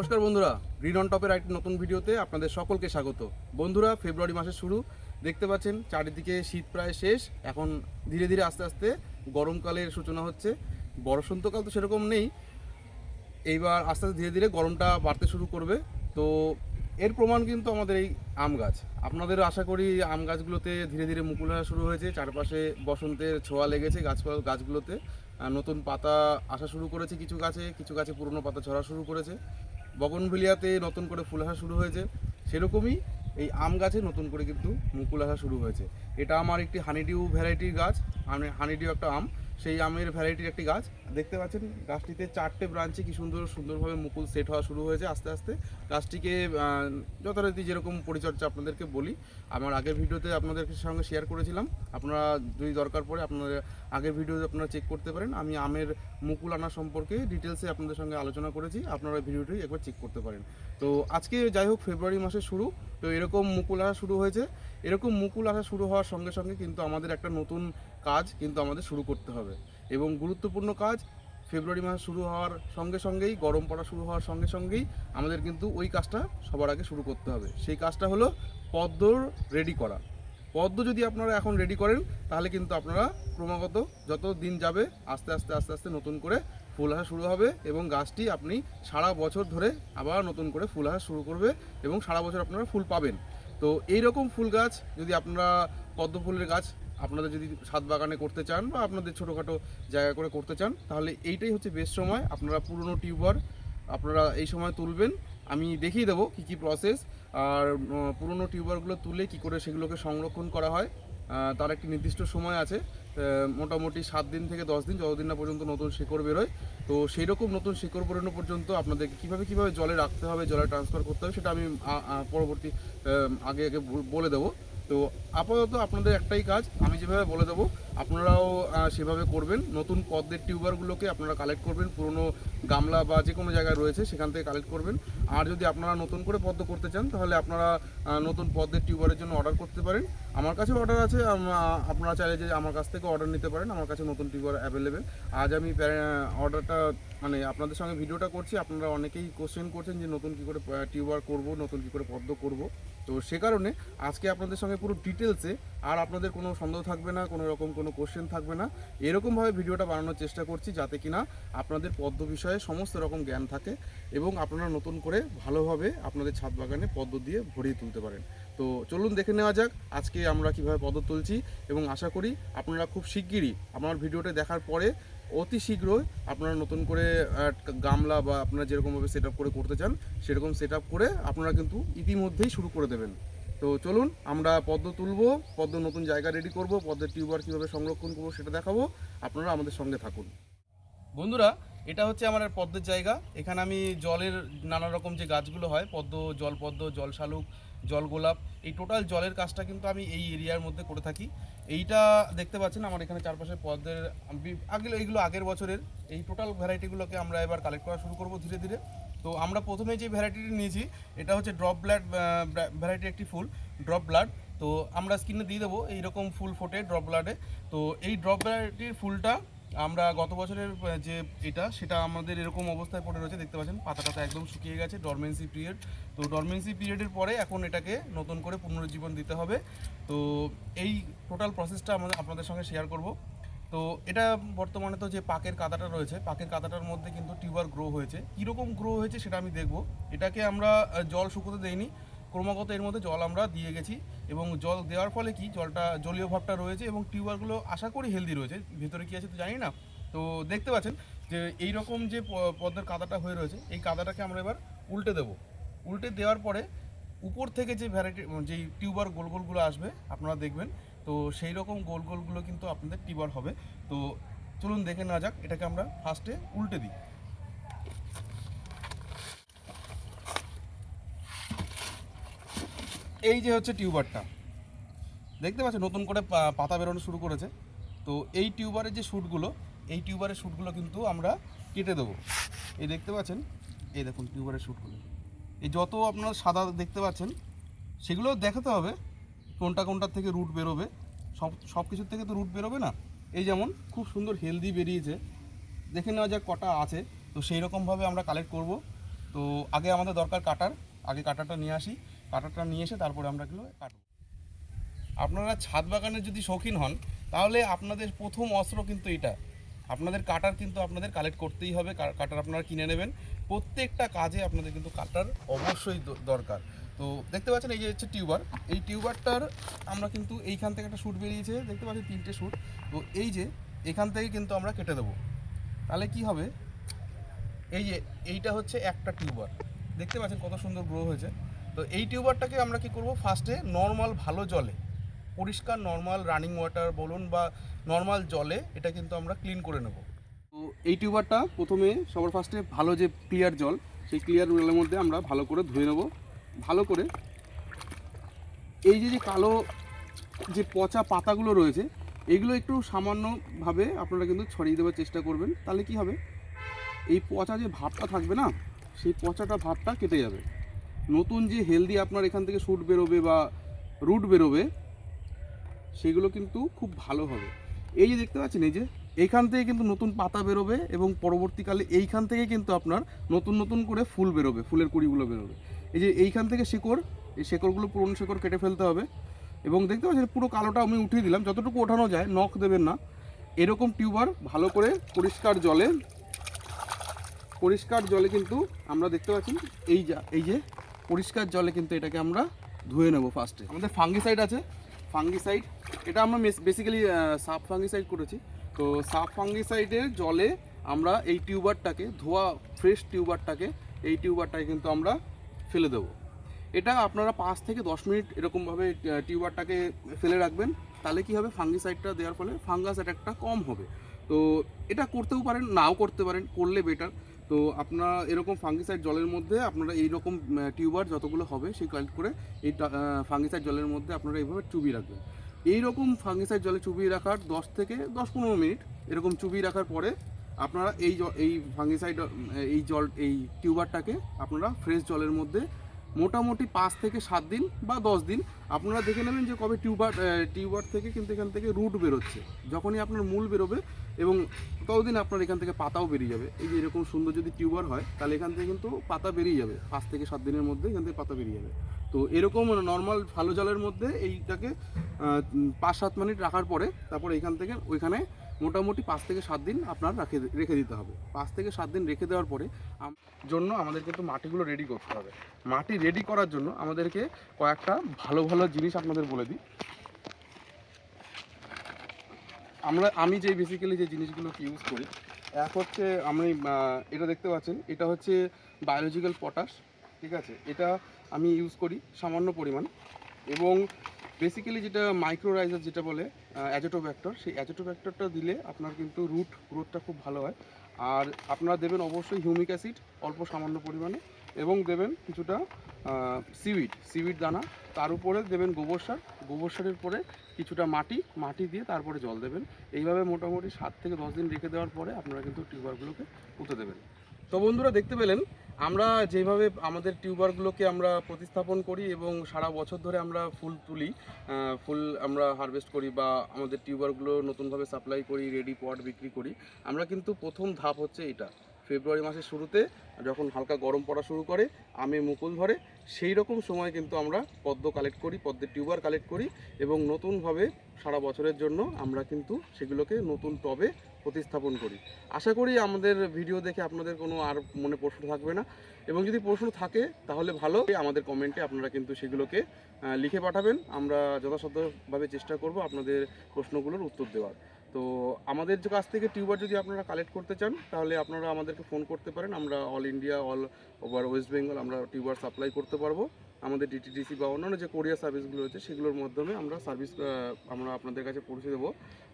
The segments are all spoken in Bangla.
নমস্কার বন্ধুরা, গ্রিন অন টপের একটি নতুন ভিডিওতে আপনাদের সকলকে স্বাগত। বন্ধুরা, ফেব্রুয়ারি মাসের শুরু দেখতে পাচ্ছেন, চারিদিকে শীত প্রায় শেষ। এখন ধীরে ধীরে আস্তে আস্তে গরমকালের সূচনা হচ্ছে। বসন্তকাল তো সেরকম নেই, এইবার আস্তে আস্তে ধীরে ধীরে গরমটা বাড়তে শুরু করবে। তো এর প্রমাণ কিন্তু আমাদের এই আম গাছ। আপনাদের আশা করি আম গাছগুলোতে ধীরে ধীরে মুকুল আসা শুরু হয়েছে, চারপাশে বসন্তের ছোঁয়া লেগেছে গাছগুলোতে। নতুন পাতা আসা শুরু করেছে, কিছু গাছে পুরনো পাতা ঝরা শুরু করেছে। বগনভিলিয়াতে নতুন করে ফুল আসা শুরু হয়েছে। সেরকমই এই আম গাছে নতুন করে কিন্তু মুকুল আসা শুরু হয়েছে। এটা আমার একটি হানিডিউ ভ্যারাইটির গাছ, হানিডিউ একটা আম, সেই আমের ভ্যারাইটির একটি গাছ। দেখতে পাচ্ছেন গাছটিতে 4টে ব্রাঞ্চে কি সুন্দরভাবে মুকুল সেট হওয়া শুরু হয়েছে আস্তে আস্তে। গাছটিকে যথারীতি যেরকম পরিচর্যা আপনাদেরকে বলি, আমার আগের ভিডিওতে আপনাদের সঙ্গে শেয়ার করেছিলাম। আপনারা যদি দরকার পড়ে আপনাদের আগের ভিডিও আপনারা চেক করতে পারেন। আমি আমের মুকুল আনা সম্পর্কে ডিটেলসে আপনাদের সঙ্গে আলোচনা করেছি, আপনারা ভিডিওটি একবার চেক করতে পারেন। তো আজকে যাই হোক, ফেব্রুয়ারি মাসের শুরু, তো এরকম মুকুল আসা শুরু হয়েছে। এরকম মুকুল আসা শুরু হওয়ার সঙ্গে সঙ্গে কিন্তু আমাদের একটা নতুন কাজ কিন্তু আমাদের শুরু করতে হবে, এবং গুরুত্বপূর্ণ কাজ। ফেব্রুয়ারি মাস শুরু হওয়ার সঙ্গে সঙ্গেই, গরম পড়া শুরু হওয়ার সঙ্গে সঙ্গেই আমাদের কিন্তু ওই কাজটা সবার আগে শুরু করতে হবে। সেই কাজটা হলো পদ্ম রেডি করা। পদ্ম যদি আপনারা এখন রেডি করেন, তাহলে কিন্তু আপনারা ক্রমাগত যত দিন যাবে আস্তে আস্তে নতুন করে ফুল আসা শুরু হবে, এবং গাছটি আপনি সারা বছর ধরে আবার নতুন করে ফুল আসা শুরু করবে, এবং সারা বছর আপনারা ফুল পাবেন। তো এই রকম ফুল গাছ যদি আপনারা, পদ্ম ফুলের গাছ আপনাদের যদি ছাদ বাগানে করতে চান বা আপনাদের ছোটোখাটো জায়গা করে করতে চান, তাহলে এইটাই হচ্ছে বেস্ট সময়। আপনারা পুরনো টিউবার আপনারা এই সময় তুলবেন। আমি দেখিয়ে দেবো কী প্রসেস, আর পুরনো টিউবারগুলো তুলে কি করে সেগুলোকে সংরক্ষণ করা হয়। তার একটি নির্দিষ্ট সময় আছে, মোটামুটি 7 দিন থেকে 10 দিন, যতদিন না পর্যন্ত নতুন শিকড় বেরোয়। তো সেই রকম নতুন শিকড় বেরোনো পর্যন্ত আপনাদেরকে কীভাবে জলে রাখতে হবে, জলে ট্রান্সফার করতে হবে, সেটা আমি পরবর্তী আগে বলে দেবো। তো আপাতত আপনাদের একটাই কাজ, আমি যেভাবে বলে দেবো আপনারাও সেভাবে করবেন। নতুন পদ্মের টিউবারগুলোকে আপনারা কালেক্ট করবেন, পুরনো গামলা বা যে কোনো জায়গায় রয়েছে সেখান থেকে কালেক্ট করবেন। আর যদি আপনারা নতুন করে পদ্ম করতে চান, তাহলে আপনারা নতুন পদ্মের টিউবারের জন্য অর্ডার করতে পারেন। আমার কাছে অর্ডার আছে, আপনারা চাইলে যে আমার কাছ থেকে অর্ডার নিতে পারেন। আমার কাছে নতুন টিউবার অ্যাভেলেবেল। আজ আমি অর্ডারটা মানে আপনাদের সঙ্গে ভিডিওটা করছি। আপনারা অনেকেই কোশ্চেন করছেন যে নতুন কী করে টিউবার করব, নতুন কী করে পদ্ম করব। তো সে কারণে আজকে আপনাদের সঙ্গে পুরো ডিটেলসে, আর আপনাদের কোনো সন্দেহ থাকবে না, কোনো রকম কোনো কোশ্চেন থাকবে না, এরকমভাবে ভিডিওটা বানানোর চেষ্টা করছি যাতে কিনা আপনাদের পদ্ম বিষয়ে সমস্ত রকম জ্ঞান থাকে, এবং আপনারা নতুন করে ভালোভাবে আপনাদের ছাদ বাগানে পদ্ম দিয়ে ভরিয়ে তুলতে পারেন। তো চলুন দেখে নেওয়া যাক আজকে আমরা কীভাবে পদ্ম তুলছি, এবং আশা করি আপনারা খুব শিগগিরই আমার ভিডিওটা দেখার পরে অতি শীঘ্রই আপনারা নতুন করে গামলা বা আপনারা যেরকমভাবে সেট আপ করে করতে চান সেরকম সেট আপ করে আপনারা কিন্তু ইতিমধ্যেই শুরু করে দেবেন। তো চলুন আমরা পদ্ম তুলবো, পদ্ম নতুন জায়গা রেডি করব, পদ্মের টিউবার কীভাবে সংরক্ষণ করবো সেটা দেখাবো। আপনারা আমাদের সঙ্গে থাকুন। বন্ধুরা, এটা হচ্ছে আমার পদ্মের জায়গা। এখানে আমি জলের নানা রকম যে গাছগুলো হয়, জলপদ্ম, জল শালুক, জল গোলাপ, এই টোটাল জলের কাজটা কিন্তু আমি এই এরিয়ার মধ্যে করে থাকি। এইটা দেখতে পাচ্ছেন আমার এখানে চারপাশে পদ্মের এইগুলো আগের বছরের এই টোটাল ভ্যারাইটিগুলোকে আমরা এবার কালেক্ট করা শুরু করব ধীরে ধীরে। তো আমরা প্রথমে যে ভ্যারাইটিটি নিয়েছি, এটা হচ্ছে ড্রপ ব্লাড ভ্যারাইটির একটি ফুল, ড্রপ ব্লাড। তো আমরা স্ক্রিনে দিয়ে দেবো, এইরকম ফুল ফোটে ড্রপ ব্লাডে। তো এই ড্রপ ভ্যারাইটির ফুলটা আমরা গত বছরের যে সেটা আমাদের এরকম অবস্থায় পড়ে রয়েছে, দেখতে পাচ্ছেন পাতাটা একদম শুকিয়ে গেছে, ডরমেন্সি পিরিয়ড। তো ডরমেন্সি পিরিয়ডের পরে এখন এটাকে নতুন করে পুনরুজ্জীবন দিতে হবে। তো এই টোটাল প্রসেসটা আমরা আপনাদের সঙ্গে শেয়ার করব। তো এটা বর্তমানে তো যে পাকের কাদাটা রয়েছে, পাকের কাদাটার মধ্যে কিন্তু টিউবার গ্রো হয়েছে। কীরকম গ্রো হয়েছে সেটা আমি দেখব। এটাকে আমরা জল শুকোতে দেইনি, ক্রমাগত এর মধ্যে জল আমরা দিয়ে গেছি, এবং জল দেওয়ার ফলে কি জলটা জলীয় ভাবটা রয়েছে, এবং টিউবারগুলো আশা করি হেলদি রয়েছে। ভেতরে কী আছে তো জানি না। তো দেখতে পাচ্ছেন যে এই রকম যে পদ্মের কাদাটা হয়ে রয়েছে, এই কাদাটাকে আমরা এবার উল্টে দেবো। উল্টে দেওয়ার পরে উপর থেকে যে যেই টিউবার গোলগুলো আসবে আপনারা দেখবেন, তো সেই রকম গোলগুলো কিন্তু আপনাদের টিউবার হবে। তো চলুন দেখে নেওয়া যাক। এটাকে আমরা ফার্স্টে উল্টে দিই। এই যে হচ্ছে টিউবারটা, দেখতে পাচ্ছেন নতুন করে পাতা বেরোনো শুরু করেছে। তো এই টিউবারের যে শ্যুটগুলো, এই টিউবারের শ্যুটগুলো কিন্তু আমরা কেটে দেবো। এই দেখতে পাচ্ছেন, এই দেখুন টিউবারের শ্যুটগুলো, এই যত আপনারা সাদা দেখতে পাচ্ছেন সেগুলো দেখাতে হবে কোনটার থেকে রুট বেরোবে। সব কিছুর থেকে তো রুট বেরোবে না। এই যেমন খুব সুন্দর হেলদি বেরিয়েছে, দেখে নেওয়া যাক কটা আছে। তো সেই রকমভাবে আমরা কালেক্ট করব। তো আগে আমাদের দরকার কাটার, আগে কাটারটা নিয়ে আসি, কাটারটা নিয়ে এসে তারপরে আমরা এগুলো কাটব। আপনারা ছাদ বাগানের যদি শৌখিন হন তাহলে আপনাদের প্রথম অস্ত্র কিন্তু এটা, আপনাদের কাটার কিন্তু আপনাদের কালেক্ট করতেই হবে। কাটার আপনারা কিনে নেবেন, প্রত্যেকটা কাজে আপনাদের কিন্তু কাটার অবশ্যই দরকার। তো দেখতে পাচ্ছেন এই যে হচ্ছে টিউবার, এই টিউবারটার আমরা কিন্তু এইখান থেকে একটা শ্যুট বেরিয়েছে, দেখতে পাচ্ছেন 3টে শ্যুট। তো এই যে এখান থেকে কিন্তু আমরা কেটে দেবো, তাহলে কি হবে, এই যে এইটা হচ্ছে একটা টিউবার, দেখতে পাচ্ছেন কত সুন্দর গ্রো হয়েছে। তো এই টিউবারটাকে আমরা কি করব, ফার্স্টে নর্মাল ভালো জলে, পরিষ্কার নর্মাল রানিং ওয়াটার বলুন বা নর্মাল জলে এটা কিন্তু আমরা ক্লিন করে নেব। তো এই টিউবারটা প্রথমে সবার ফার্স্টে ভালো যে ক্লিয়ার জল, সেই ক্লিয়ার জলের মধ্যে আমরা ভালো করে ধুয়ে নেব। ভালো করে এই যে যে কালো যে পচা পাতাগুলো রয়েছে এগুলো একটু সামান্যভাবে আপনারা কিন্তু ছড়িয়ে দেওয়ার চেষ্টা করবেন, তাহলে কি হবে, এই পচা যে ভাবটা থাকবে না, সেই পচাটা ভাবটা কেটে যাবে। নতুন যে হেলদি আপনার এখান থেকে শুট বেরোবে বা রুট বেরোবে সেগুলো কিন্তু খুব ভালো হবে। এই যে দেখতে পাচ্ছেন, এই যে এইখান থেকে কিন্তু নতুন পাতা বেরোবে এবং পরবর্তীকালে এইখান থেকে কিন্তু আপনার নতুন নতুন করে ফুল বেরোবে, ফুলের কুড়িগুলো বেরোবে। এই যে এইখান থেকে শিকড়, এই শিকড়গুলো পুরনো শিকড় কেটে ফেলতে হবে। এবং দেখতে পাচ্ছেন পুরো কালোটা আমি উঠিয়ে দিলাম, যতটুকু ওঠানো যায়, নখ দেবেন না। এরকম টিউবার ভালো করে পরিষ্কার জলে কিন্তু আমরা দেখতে পাচ্ছি এই যে পরিষ্কার জলে কিন্তু এটাকে আমরা ধুয়ে নেব। ফার্স্টে আমাদের ফাঙ্গিসাইড আছে, ফাঙ্গিসাইড এটা আমরা বেসিক্যালি সাব ফাঙ্গিসাইড করেছি। তো সাব ফাঙ্গিসাইডের জলে আমরা এই টিউবারটাকে, ধোয়া ফ্রেশ টিউবারটাকে, এই টিউবারটাকে কিন্তু আমরা ফেলে দেবো। এটা আপনারা 5 থেকে 10 মিনিট এরকমভাবে টিউবারটাকে ফেলে রাখবেন, তাহলে কি হবে, ফাঙ্গিসাইডটা দেওয়ার ফলে ফাঙ্গাস অ্যাটাকটা কম হবে। তো এটা করতেও পারেন, নাও করতে পারেন, করলে বেটার। তো আপনারা এরকম ফাঙ্গিসাইড জলের মধ্যে আপনারা এইরকম টিউবার যতগুলো হবে সেই কালেক্ট করে এই ফাঙ্গিসাইড জলের মধ্যে আপনারা এইভাবে চুবিয়ে রাখবেন। এইরকম ফাঙ্গিসাইড জলে চুবিয়ে রাখার 10 থেকে 10-15 মিনিট এরকম চুবিয়ে রাখার পরে আপনারা এই ফাঙ্গিসাইড এই টিউবারটাকে আপনারা ফ্রেশ জলের মধ্যে মোটামুটি 5 থেকে 7 দিন বা 10 দিন আপনারা দেখে নেবেন যে কবে টিউবার থেকে কিন্তু এখান থেকে রুট বেরোচ্ছে। যখনই আপনার মূল বেরোবে এবং ততদিন আপনার এখান থেকে পাতাও বেরিয়ে যাবে। এই যে এরকম সুন্দর যদি টিউবার হয় তাহলে এখান থেকে কিন্তু পাতা বেরিয়ে যাবে, 5 থেকে 7 দিনের মধ্যে এখান থেকে পাতা বেরিয়ে যাবে। তো এরকম নর্মাল ভালো জলের মধ্যে এইটাকে 5-7 মিনিট রাখার পরে তারপর এখান থেকে ওইখানে মোটামুটি 5 থেকে 7 দিন আপনার রেখে দিতে হবে। 5 থেকে 7 দিন রেখে দেওয়ার পরে জন্য আমাদের কিন্তু মাটিগুলো রেডি করতে হবে। মাটি রেডি করার জন্য আমাদেরকে কয়েকটা ভালো ভালো জিনিস আপনাদের বলে দিই। আমি যে বেসিক্যালি যে জিনিসগুলোকে ইউজ করি, এক হচ্ছে এটা দেখতে পাচ্ছেন, এটা হচ্ছে বায়োলজিক্যাল পটাশ, ঠিক আছে, এটা আমি ইউজ করি সামান্য পরিমাণ। এবং বেসিক্যালি যেটা মাইক্রোরাইজার যেটা বলে অ্যাজোটোব্যাক্টর, সেই অ্যাজোটোব্যাক্টরটা দিলে আপনার কিন্তু গ্রোথটা খুব ভালো হয়। আর আপনারা দেবেন অবশ্যই হিউমিক অ্যাসিড অল্প সামান্য পরিমাণে, এবং দেবেন কিছুটা সিউইড দানা, তার উপরে দেবেন গোবর সারের পরে কিছুটা মাটি দিয়ে তারপরে জল দেবেন। এইভাবে মোটামুটি 7 থেকে 10 দিন রেখে দেওয়ার পরে আপনারা কিন্তু টিউবারগুলোকে পুঁতে দেবেন। তো বন্ধুরা দেখতে পেলেন আমরা যেভাবে আমাদের টিউবারগুলোকে আমরা প্রতিস্থাপন করি এবং সারা বছর ধরে আমরা ফুল আমরা হারভেস্ট করি বা আমাদের টিউবারগুলো নতুনভাবে সাপ্লাই করি, রেডি পট বিক্রি করি। আমরা কিন্তু প্রথম ধাপ হচ্ছে এটা, ফেব্রুয়ারি মাসের শুরুতে যখন হালকা গরম পড়া শুরু করে, আমে মুকুল ধরে, সেই রকম সময় কিন্তু আমরা পদ্মের টিউবার কালেক্ট করি এবং নতুনভাবে সারা বছরের জন্য আমরা কিন্তু সেগুলোকে নতুন টবে প্রতিস্থাপন করি। আশা করি আমাদের ভিডিও দেখে আপনাদের কোনো আর মনে প্রশ্ন থাকবে না, এবং যদি প্রশ্ন থাকে তাহলে ভালো, আমাদের কমেন্টে আপনারা কিন্তু সেগুলোকে লিখে পাঠাবেন। আমরা যথাসাধ্যভাবে চেষ্টা করব আপনাদের প্রশ্নগুলোর উত্তর দেওয়ার। তো আমাদের কাছ থেকে টিউবার যদি আপনারা কালেক্ট করতে চান তাহলে আপনারা আমাদেরকে ফোন করতে পারেন। আমরা all India, all over West Bengal আমরা টিউবার সাপ্লাই করতে পারবো। আমাদের ডিটিডিসি বা অন্যান্য যে কোরিয়ার সার্ভিসগুলো রয়েছে সেগুলোর মাধ্যমে আমরা আপনাদের কাছে পৌঁছে দেবো।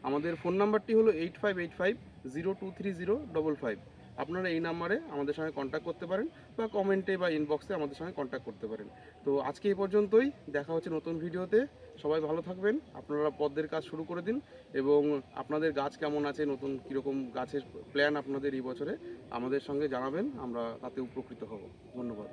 আমাদের ফোন নাম্বারটি হলো 8585023055। আপনারা এই নাম্বারে আমাদের সঙ্গে কন্ট্যাক্ট করতে পারেন বা কমেন্টে বা ইনবক্সে আমাদের সঙ্গে কন্ট্যাক্ট করতে পারেন। তো আজকে এই পর্যন্তই, দেখা হচ্ছে নতুন ভিডিওতে। সবাই ভালো থাকবেন, আপনারা পদ্মের কাজ শুরু করে দিন, এবং আপনাদের গাছ কেমন আছে, নতুন কীরকম গাছের প্ল্যান আপনাদের এই বছরে আমাদের সঙ্গে জানাবেন, আমরা তাতে উপকৃত হব। ধন্যবাদ।